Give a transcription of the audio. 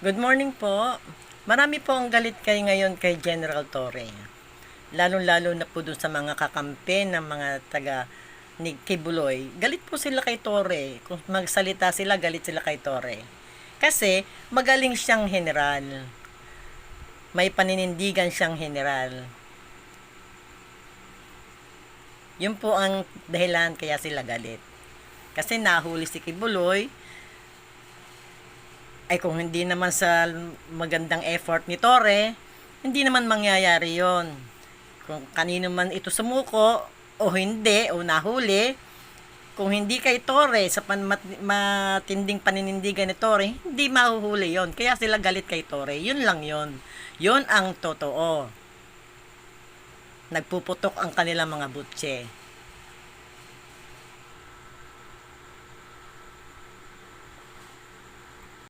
Good morning po. Marami po ang galit kay ngayon kay General Torre. Lalo-lalo na po dun sa mga kakampi ng mga taga ni Kibuloy. Galit po sila kay Torre. Kung magsalita sila, galit sila kay Torre. Kasi magaling siyang general. May paninindigan siyang general. Yun po ang dahilan kaya sila galit. Kasi nahuli si Kibuloy, ay kung hindi naman sa magandang effort ni Torre, hindi naman mangyayari yon. Kung kanino man ito sumuko, o hindi, o nahuli, kung hindi kay Torre, sa matinding paninindigan ni Torre, hindi mahuhuli yon. Kaya sila galit kay Torre. Yun lang yon. Yun ang totoo. Nagpuputok ang kanilang mga butse.